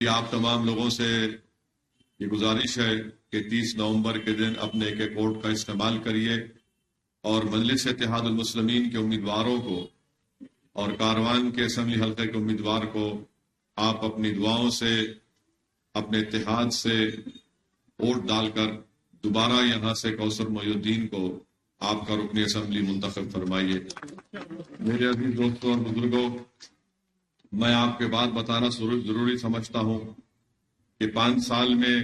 آپ تمام لوگوں سے یہ گزارش ہے کہ 30 نومبر کے دن اپنے ایک ووٹ کا استعمال کریے اور مجلس اتحاد المسلمین کے امیدواروں کو اور کاروان کے اسمبلی حلقے کے امیدوار کو آپ اپنی دعاؤں سے اپنے اتحاد سے ووٹ ڈال کر دوبارہ یہاں سے کوثر محی الدین کو آپ کا رکن اسمبلی منتخب فرمائیے۔ میرے عزیز دوستوں اور بزرگوں، میں آپ کے بات بتانا ضروری سمجھتا ہوں کہ 5 سال میں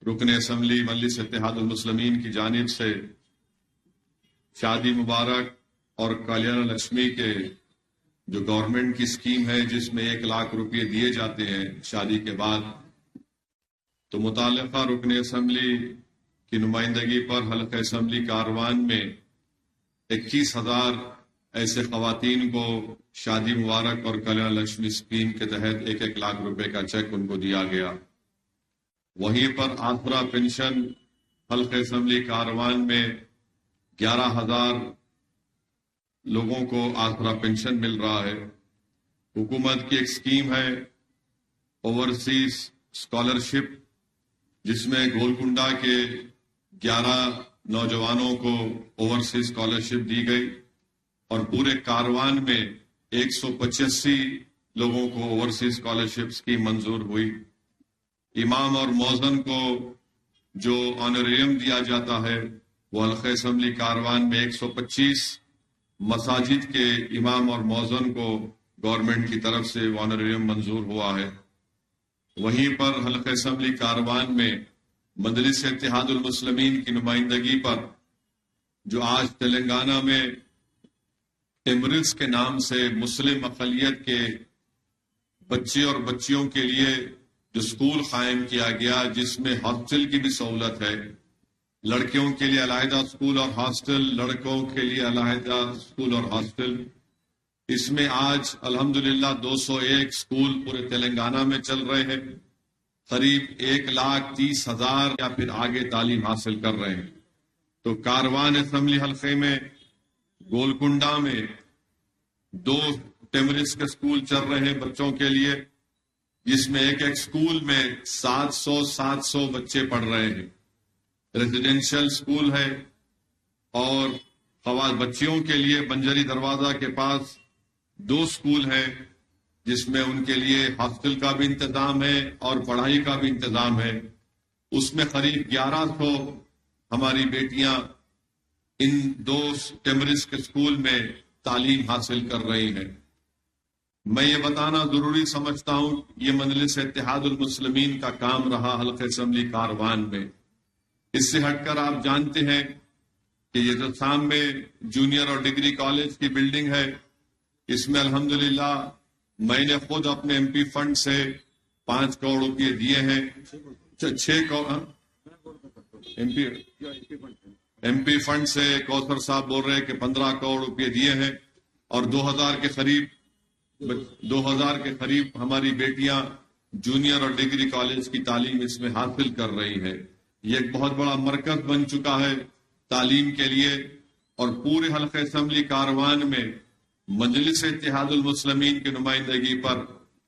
رکن اسمبلی مجلس اتحاد المسلمین کی جانب سے شادی مبارک اور کلیانہ لکشمی کے جو گورنمنٹ کی اسکیم ہے جس میں 1 لاکھ روپے دیے جاتے ہیں شادی کے بعد، تو متعلقہ رکن اسمبلی کی نمائندگی پر حلقہ اسمبلی کاروان میں 21,000 ایسے خواتین کو شادی مبارک اور کلیانہ لکشمی اسکیم کے تحت 1 لاکھ روپے کا چیک ان کو دیا گیا۔ وہیں پر آسرا پینشن حلقہ اسمبلی کاروان میں 11,000 لوگوں کو آسرا پینشن مل رہا ہے۔ حکومت کی ایک اسکیم ہے اوورسیز اسکالرشپ، جس میں گولکنڈا کے 11 نوجوانوں کو اوورسیز اسکالرشپ دی گئی اور پورے کاروان میں 185 لوگوں کو اوورسیز اسکالرشپس کی منظور ہوئی۔ امام اور مؤذن کو جو آنریریم دیا جاتا ہے وہ حلقہ اسمبلی کاروان میں 125 مساجد کے امام اور مؤذن کو گورنمنٹ کی طرف سے آنریریم منظور ہوا ہے۔ وہیں پر حلقہ اسمبلی کاروان میں مجلس اتحاد المسلمین کی نمائندگی پر جو آج تلنگانہ میں ایمرلز کے نام سے مسلم اقلیت کے بچے اور بچیوں کے لیے جو اسکول قائم کیا گیا، جس میں ہاسٹل کی بھی سہولت ہے، لڑکیوں کے لیے علیحدہ اسکول اور ہاسٹل، لڑکوں کے لیے علیحدہ اسکول اور ہاسٹل۔ اس میں آج الحمدللہ 201 اسکول پورے تلنگانہ میں چل رہے ہیں، قریب 1,30,000 یا پھر آگے تعلیم حاصل کر رہے ہیں۔ تو کاروان اسمبلی حلقے میں گولکنڈا میں 2 ٹیمرس کے اسکول چل رہے ہیں بچوں کے لیے، جس میں ایک اسکول میں 700 بچے پڑھ رہے ہیں۔ ریزیڈینشل اسکول ہے اور بچیوں کے لیے بنجری دروازہ کے پاس 2 اسکول ہیں، جس میں ان کے لیے ہاسٹل کا بھی انتظام ہے اور پڑھائی کا بھی انتظام ہے۔ اس میں قریب 1100 ہماری بیٹیاں ان 2 ٹیمرس کے اسکول میں تعلیم حاصل کر رہی ہیں۔ میں یہ بتانا ضروری سمجھتا ہوں، یہ مجلس اتحاد المسلمین کا کام رہا حلقہ اسمبلی کاروان میں۔ اس سے ہٹ کر آپ جانتے ہیں کہ یہ جو سامنے جونیئر اور ڈگری کالج کی بلڈنگ ہے، اس میں الحمدللہ میں نے خود اپنے ایم پی فنڈ سے 5 کروڑ روپے دیے ہیں۔ 6 کروڑ ایم پی فنڈ سے کوثر صاحب بول رہے ہیں کہ 15 کروڑ روپے دیے ہیں، اور 2000 کے قریب ہماری بیٹیاں جونیئر اور ڈگری کالج کی تعلیم اس میں حاصل کر رہی ہیں۔ یہ ایک بہت بڑا مرکز بن چکا ہے تعلیم کے لیے، اور پورے حلقہ اسمبلی کاروان میں مجلس اتحاد المسلمین کی نمائندگی پر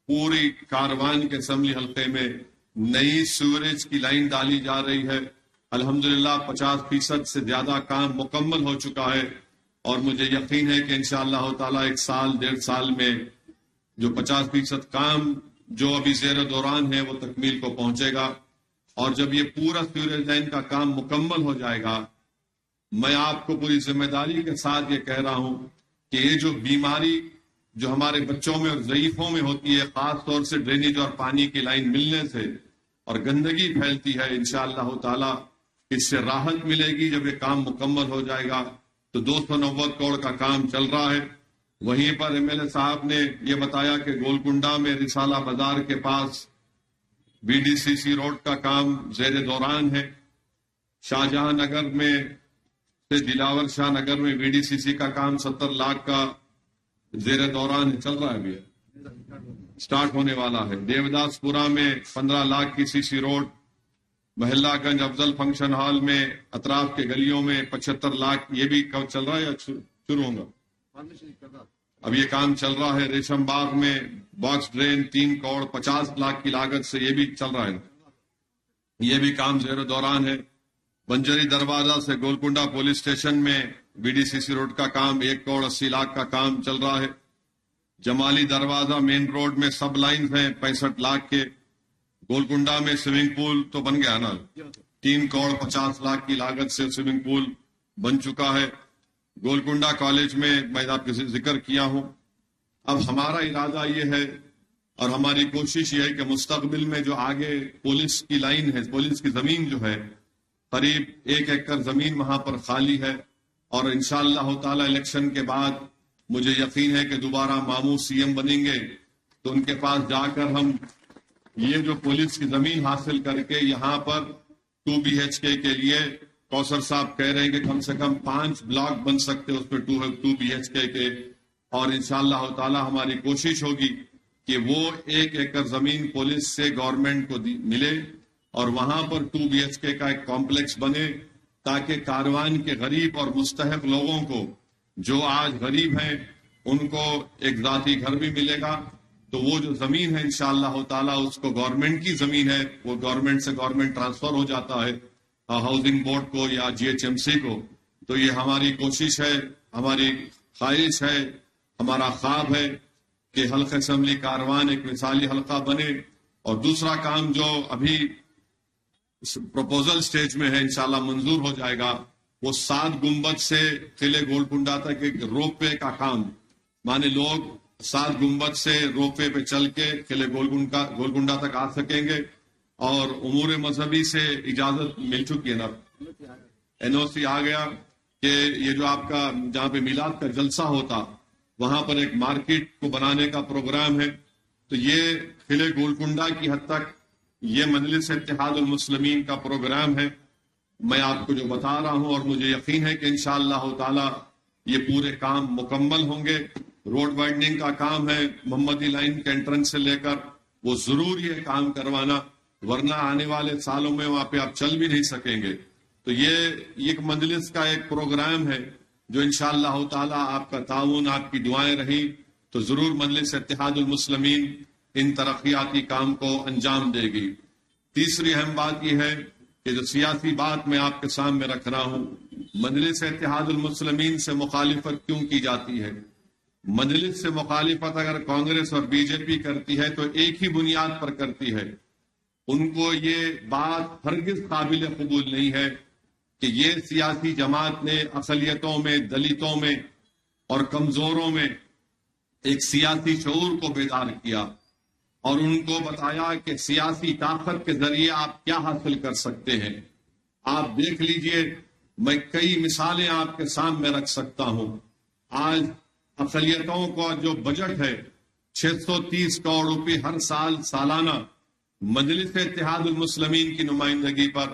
پوری کاروان کے اسمبلی حلقے میں نئی سیوریج کی لائن ڈالی جا رہی ہے۔ الحمدللہ 50% سے زیادہ کام مکمل ہو چکا ہے، اور مجھے یقین ہے کہ انشاءاللہ تعالیٰ 1 سال 1.5 سال میں جو 50% کام جو ابھی زیر دوران ہے وہ تکمیل کو پہنچے گا۔ اور جب یہ پورا سیوریج لائن کا کام مکمل ہو جائے گا، میں آپ کو پوری ذمہ داری کے ساتھ یہ کہہ رہا ہوں کہ یہ جو بیماری جو ہمارے بچوں میں اور ضعیفوں میں ہوتی ہے، خاص طور سے ڈرینیج اور پانی کی لائن ملنے سے اور گندگی پھیلتی ہے، انشاءاللہ تعالیٰ اس سے راحت ملے گی جب یہ کام مکمل ہو جائے گا۔ تو 290 کروڑ کا کام چل رہا ہے۔ وہیں پر ایم ایل اے صاحب نے یہ بتایا کہ گولکنڈا میں رسالہ بازار کے پاس B D C C road کا کام زیر دوران ہے۔ شاہجہاں نگر میں سے دلاور شاہ نگر میں بی ڈی سی سی کا کام 70 لاکھ کا زیر دوران چل رہا ہے، ابھی سٹارٹ ہونے والا ہے۔ دیوداس پورا میں 15 لاکھ کی سی سی روڈ، محلہ گنج افضل فنکشن ہال میں اطراف کے گلیوں میں 75 لاکھ، یہ بھی کب چل رہا ہے یا شروع ہوگا؟ اب یہ کام چل رہا ہے ریشم باغ میں باکس ڈرین 3,50,00,000 کی لاگت سے یہ بھی چل رہا ہے، یہ بھی کام زیر دوران ہے۔ بنجری دروازہ سے گولکنڈا پولیس اسٹیشن میں BDCC روڈ کا کام 1,80,00,000 کا کام چل رہا ہے۔ جمالی دروازہ مین روڈ میں سب لائنز ہیں 65 لاکھ کے۔ گولکنڈا میں سوئمنگ پول تو بن گیا نا، 3,50,00,000 کی لاگت سے سوئمنگ پول بن چکا ہے۔ گولکنڈا کالج میں آپ کے ذکر کیا ہوں۔ اب ہمارا ارادہ یہ ہے اور ہماری کوشش یہ ہے کہ مستقبل میں جو آگے پولیس کی لائن ہے، پولیس کی زمین جو ہے، قریب 1 ایکڑ زمین وہاں پر خالی ہے، اور انشاءاللہ تعالی الیکشن کے بعد مجھے یقین ہے کہ دوبارہ ماموں CM بنیں گے تو ان کے پاس جا کر ہم یہ جو پولیس کی زمین حاصل کر کے یہاں پر 2 BHK کے لیے، کوثر صاحب کہہ رہے ہیں کہ کم سے کم 5 بلاک بن سکتے اس پہ 2 BHK کے، اور انشاءاللہ تعالی ہماری کوشش ہوگی کہ وہ 1 ایکڑ زمین پولیس سے گورنمنٹ کو ملے اور وہاں پر 2 BHK کا ایک کمپلیکس بنے، تاکہ کاروان کے غریب اور مستحق لوگوں کو جو آج غریب ہیں ان کو ایک ذاتی گھر بھی ملے گا۔ تو وہ جو زمین ہے انشاءاللہ تعالی اس کو گورنمنٹ کی زمین ہے، وہ گورنمنٹ سے گورنمنٹ ٹرانسفر ہو جاتا ہے ہاؤسنگ بورڈ کو یا GHMC کو۔ تو یہ ہماری کوشش ہے، ہماری خواہش ہے، ہمارا خواب ہے کہ حلقہ اسمبلی کاروان ایک مثالی حلقہ بنے۔ اور دوسرا کام جو ابھی پروپوزل سٹیج میں ہے، انشاءاللہ منظور ہو جائے گا، وہ 7 گنبد سے قلعے گولکنڈا تک ایک روپ وے کا کام، مانے لوگ 7 گنبد سے روپ وے پہ چل کے قلعے گولکنڈا تک آ سکیں گے۔ اور امور مذہبی سے اجازت مل چکی ہے نا، NOC آ گیا کہ یہ جو آپ کا جہاں پہ میلاد کا جلسہ ہوتا وہاں پر ایک مارکیٹ کو بنانے کا پروگرام ہے۔ تو یہ قلعے گولکنڈا کی حد تک یہ مجلس اتحاد المسلمین کا پروگرام ہے، میں آپ کو جو بتا رہا ہوں، اور مجھے یقین ہے کہ انشاءاللہ تعالی یہ پورے کام مکمل ہوں گے۔ روڈ وائڈننگ کا کام ہے محمدی لائن کے انٹرنس سے لے کر، وہ ضرور یہ کام کروانا، ورنہ آنے والے سالوں میں وہاں پہ آپ چل بھی نہیں سکیں گے۔ تو یہ ایک مجلس کا ایک پروگرام ہے جو انشاءاللہ تعالی آپ کا تعاون، آپ کی دعائیں رہی تو ضرور مجلس اتحاد المسلمین ان ترقیاتی کام کو انجام دے گی۔ تیسری اہم بات یہ ہے کہ جو سیاسی بات میں آپ کے سامنے رکھ رہا ہوں، مجلس اتحاد المسلمین سے مخالفت کیوں کی جاتی ہے؟ مجلس سے مخالفت اگر کانگریس اور BJP کرتی ہے تو ایک ہی بنیاد پر کرتی ہے، ان کو یہ بات ہرگز قابل قبول نہیں ہے کہ یہ سیاسی جماعت نے اقلیتوں میں، دلتوں میں اور کمزوروں میں ایک سیاسی شعور کو بیدار کیا اور ان کو بتایا کہ سیاسی طاقت کے ذریعے آپ کیا حاصل کر سکتے ہیں۔ آپ دیکھ لیجئے، میں کئی مثالیں آپ کے سامنے رکھ سکتا ہوں۔ آج اقلیتوں کا جو بجٹ ہے 630 کروڑ روپے ہر سال سالانہ مجلس اتحاد المسلمین کی نمائندگی پر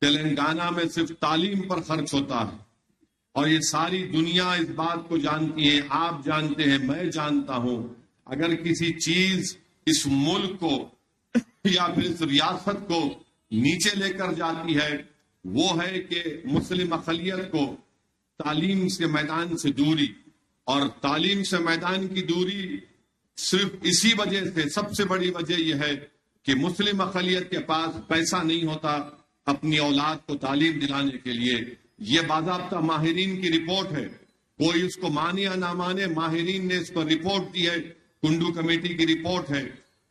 تلنگانہ میں صرف تعلیم پر خرچ ہوتا ہے، اور یہ ساری دنیا اس بات کو جانتی ہے، آپ جانتے ہیں، میں جانتا ہوں۔ اگر کسی چیز اس ملک کو یا پھر اس ریاست کو نیچے لے کر جاتی ہے وہ ہے کہ مسلم اقلیت کو تعلیم کے میدان سے دوری، اور تعلیم سے میدان کی دوری صرف اسی وجہ سے، سب سے بڑی وجہ یہ ہے کہ مسلم اقلیت کے پاس پیسہ نہیں ہوتا اپنی اولاد کو تعلیم دلانے کے لیے۔ یہ باضابطہ ماہرین کی رپورٹ ہے، کوئی اس کو مانے یا نہ مانے، ماہرین نے اس پر رپورٹ دی ہے، کنڈو کمیٹی کی رپورٹ ہے۔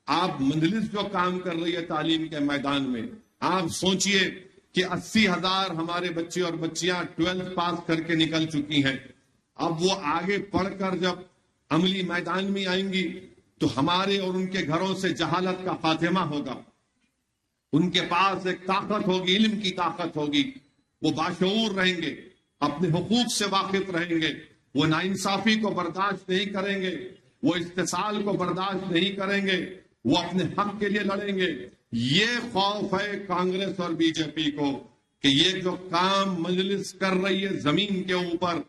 آپ مجلس جو کام کر رہی ہے تعلیم کے میدان میں، آپ سوچئے کہ 80,000 ہمارے بچے اور بچیاں 12 پاس کر کے نکل چکی ہیں، اب وہ آگے پڑھ کر جب عملی میدان میں آئیں گی تو ہمارے اور ان کے گھروں سے جہالت کا خاتمہ ہوگا، ان کے پاس ایک طاقت ہوگی، علم کی طاقت ہوگی، وہ باشعور رہیں گے، اپنے حقوق سے واقف رہیں گے، وہ ناانصافی کو برداشت نہیں کریں گے، وہ استحصال کو برداشت نہیں کریں گے، وہ اپنے حق کے لیے لڑیں گے۔ یہ خوف ہے کانگریس اور BJP کو کہ یہ جو کام مجلس کر رہی ہے زمین کے اوپر،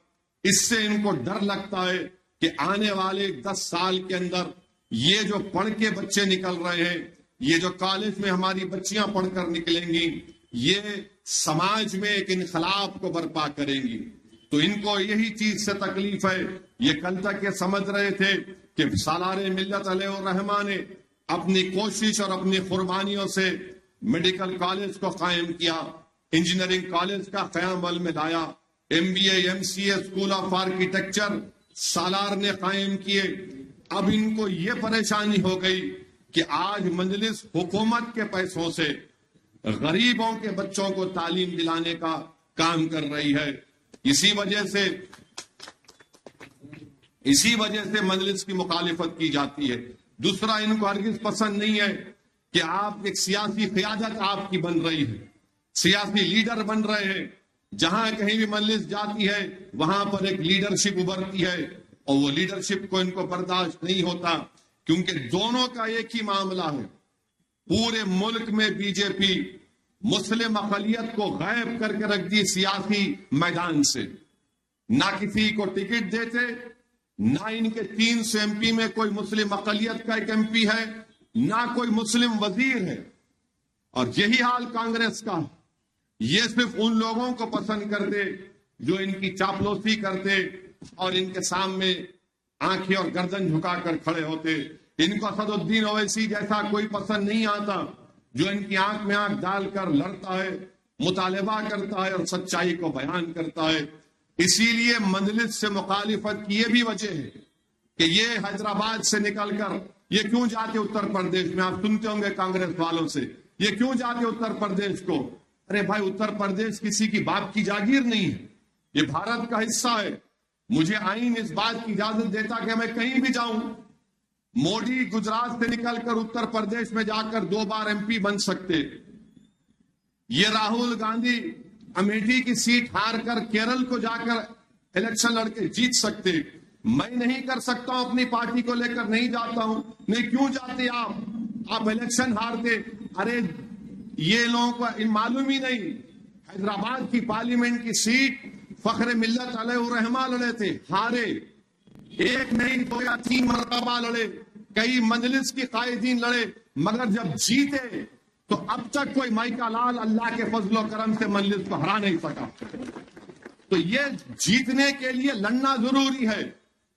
اس سے ان کو ڈر لگتا ہے کہ آنے والے 10 سال کے اندر یہ جو پڑھ کے بچے نکل رہے ہیں، یہ جو کالج میں ہماری بچیاں پڑھ کر نکلیں گی، یہ سماج میں ایک انقلاب کو برپا کریں گی۔ تو تو ان کو یہی چیز سے تکلیف ہے. یہ کل تک یہ سمجھ رہے تھے کہ سالار ملت علیہ الرحمٰ نے اپنی کوشش اور اپنی قربانیوں سے میڈیکل کالج کو قائم کیا, انجینئرنگ کالج کا قیام عمل میں لایا, MBA MCA school of architecture Salar نے قائم کیے. اب ان کو یہ پریشانی ہو گئی کہ آج مجلس حکومت کے پیسوں سے غریبوں کے بچوں کو تعلیم دلانے کا کام کر رہی ہے. اسی وجہ سے مجلس کی مخالفت کی جاتی ہے. دوسرا, ان کو ہرگز پسند نہیں ہے کہ آپ ایک سیاسی قیادت آپ کی بن رہی ہے, سیاسی لیڈر بن رہے ہیں. جہاں کہیں بھی مجلس جاتی ہے وہاں پر ایک لیڈرشپ ابھرتی ہے, اور وہ لیڈرشپ کو ان کو برداشت نہیں ہوتا, کیونکہ دونوں کا ایک ہی معاملہ ہے. پورے ملک میں بی جے پی مسلم اقلیت کو غائب کر کے رکھ دی سیاسی میدان سے. نہ کسی کو ٹکٹ دیتے, نہ ان کے 300 MP میں کوئی مسلم اقلیت کا ایک MP ہے, نہ کوئی مسلم وزیر ہے. اور یہی حال کانگریس کا. یہ صرف ان لوگوں کو پسند کرتے جو ان کی چاپلوسی کرتے اور ان کے سامنے آنکھیں اور گردن جھکا کر کھڑے ہوتے. ان کو اسد الدین اویسی جیسا کوئی پسند نہیں آتا جو ان کی آنکھ میں آنکھ ڈال کر لڑتا ہے, مطالبہ کرتا ہے اور سچائی کو بیان کرتا ہے. اسی لیے مجلس سے مخالفت کی یہ بھی وجہ ہے کہ یہ حیدرآباد سے نکل کر یہ کیوں جاتے اتر پردیش میں. آپ سنتے ہوں گے کانگریس والوں سے, یہ کیوں جاتے اتر پردیش کو. ارے بھائی, اتر پردیش کسی کی باپ کی جاگیر نہیں ہے, یہ بھارت کا حصہ ہے. مجھے آئین اس بات کی اجازت دیتا کہ میں کہیں بھی جاؤں. موڈی گجرات سے نکل کر اتر پردیش میں جا کر 2 بار MP بن سکتے. یہ راہل گاندھی امیٹھی کی سیٹ ہار کر کیرل کو جا کر الیکشن لڑ کے جیت سکتے. میں نہیں کر سکتا ہوں, اپنی پارٹی کو لے کر نہیں جاتا ہوں. نہیں, کیوں جاتے آپ الیکشن ہارتے. ارے یہ لوگوں کو معلوم ہی نہیں, حیدرآباد کی پارلیمنٹ کی سیٹ فخر ملت علیہ الرحمٰ لڑے تھے, ہارے. 1 نہیں 2 یا 3 مرتبہ لڑے, کئی مجلس کی قائدین لڑے, مگر جب جیتے تو اب تک کوئی مائیکا لال اللہ کے فضل و کرم سے مجلس کو ہرا نہیں سکا. تو یہ جیتنے کے لیے لڑنا ضروری ہے.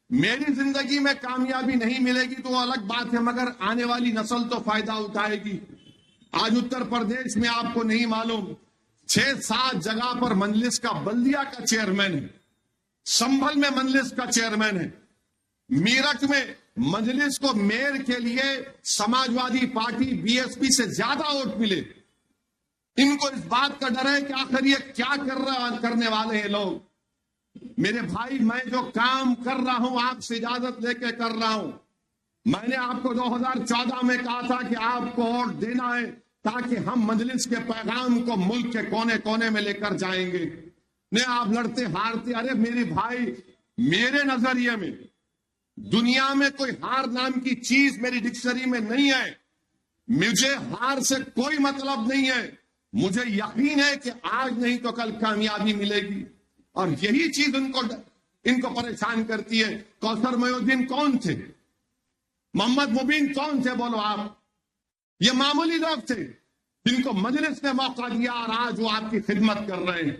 میری زندگی میں کامیابی نہیں ملے گی تو وہ الگ بات ہے, مگر آنے والی نسل تو فائدہ اٹھائے گی. آج اتر پردیش میں آپ کو نہیں معلوم 6-7 جگہ پر مجلس کا بلدیہ کا چیئرمین ہے, سنبھل میں مجلس کا چیئرمین ہے, میرٹھ میں مجلس کو میئر کے لیے سماجوادی پارٹی BSP سے زیادہ ووٹ ملے. ان کو اس بات کا ڈر ہے کہ آخر یہ کیا کرنے والے ہیں لوگ. میرے بھائی, میں جو کام کر رہا ہوں آپ سے اجازت لے کے کر رہا ہوں. میں نے آپ کو 2014 میں کہا تھا کہ آپ کو ووٹ دینا ہے تاکہ ہم مجلس کے پیغام کو ملک کے کونے کونے میں لے کر جائیں گے. نہیں, آپ لڑتے ہارتے. ارے میرے بھائی, میرے نظریے میں دنیا میں کوئی ہار نام کی چیز میری ڈکشنری میں نہیں ہے. مجھے ہار سے کوئی مطلب نہیں ہے. مجھے یقین ہے کہ آج نہیں تو کل کامیابی ملے گی, اور یہی چیز ان کو پریشان کرتی ہے. کوثر محی الدین کون تھے؟ محمد مبین کون تھے؟ بولو آپ. یہ معمولی لوگ تھے جن کو مجلس نے موقع دیا اور آج وہ آپ کی خدمت کر رہے ہیں.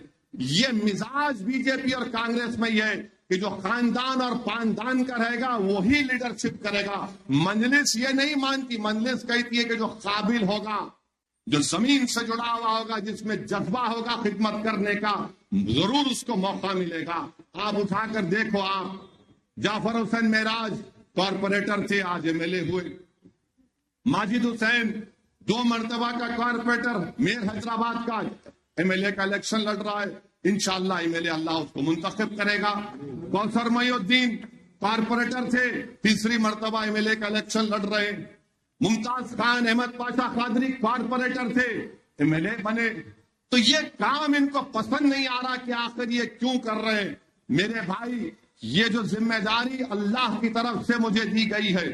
یہ مزاج BJP اور کانگریس میں یہ ہے کہ جو خاندان اور پاندان کا رہے گا وہی لیڈرشپ کرے گا. مجلس یہ نہیں مانتی. مجلس کہتی ہے کہ جو قابل ہوگا, جو زمین سے جڑا ہوا ہوگا, جس میں جذبہ ہوگا خدمت کرنے کا, ضرور اس کو موقع ملے گا. آپ اٹھا کر دیکھو, آپ جعفر حسین معراج کارپوریٹر تھے, آج MLA ہوئے. ماجد حسین 2 مرتبہ کا کارپوریٹر, میئر حیدرآباد کا, MLA کا الیکشن لڑ رہا ہے. انشاءاللہ MLA اللہ اس کو منتخب کرے گا. کوثر محی الدین کارپوریٹر تھے, 3ری مرتبہ MLA کا الیکشن لڑ رہے. ممتاز خان احمد پاشا قادری کارپوریٹر تھے, MLA بنے. تو یہ کام ان کو پسند نہیں آ رہا کہ آخر یہ کیوں کر رہے ہیں. میرے بھائی, یہ جو ذمہ داری اللہ کی طرف سے مجھے دی گئی ہے,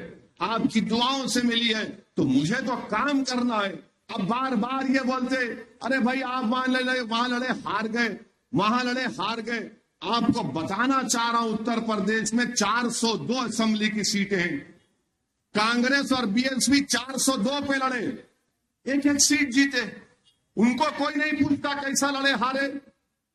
آپ کی دعاؤں سے ملی ہے, تو مجھے تو کام کرنا ہے. اب بار بار یہ بولتے ارے بھائی آپ وہاں لڑے ہار گئے, وہاں لڑے ہار گئے. آپ کو بتانا چاہ رہا ہوں اتر پردیش میں 402 اسمبلی کی سیٹیں ہیں. کانگریس اور BSP 402 پہ لڑے, 1-1 سیٹ جیتے. ان کو کوئی نہیں پوچھتا کیسا لڑے ہارے.